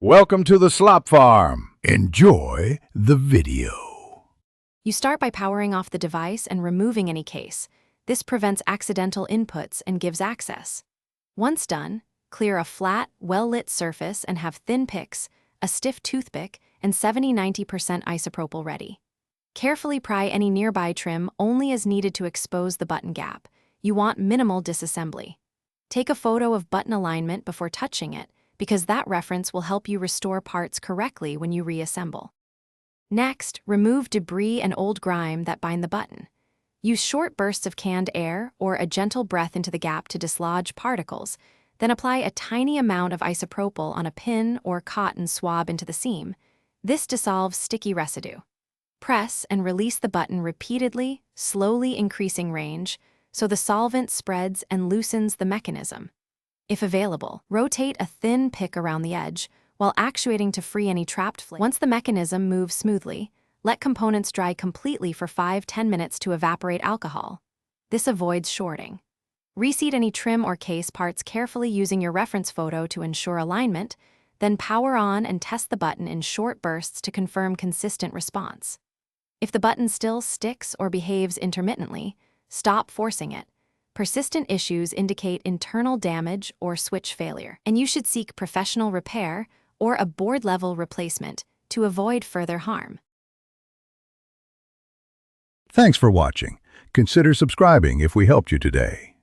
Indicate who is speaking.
Speaker 1: Welcome to the Slop Farm. Enjoy the video.
Speaker 2: You start by powering off the device and removing any case. This prevents accidental inputs and gives access. Once done, clear a flat, well-lit surface and have thin picks, a stiff toothpick, and 70–90% isopropyl ready. Carefully pry any nearby trim only as needed to expose the button gap. You want minimal disassembly. Take a photo of button alignment before touching it, because that reference will help you restore parts correctly when you reassemble. Next, remove debris and old grime that bind the button. Use short bursts of canned air or a gentle breath into the gap to dislodge particles, then apply a tiny amount of isopropyl on a pin or cotton swab into the seam. This dissolves sticky residue. Press and release the button repeatedly, slowly increasing range, so the solvent spreads and loosens the mechanism. If available, rotate a thin pick around the edge while actuating to free any trapped fluid. Once the mechanism moves smoothly, let components dry completely for 5–10 minutes to evaporate alcohol. This avoids shorting. Reseat any trim or case parts carefully using your reference photo to ensure alignment, then power on and test the button in short bursts to confirm consistent response. If the button still sticks or behaves intermittently, stop forcing it. Persistent issues indicate internal damage or switch failure, and you should seek professional repair or a board-level replacement to avoid further harm.
Speaker 1: Thanks for watching. Consider subscribing if we helped you today.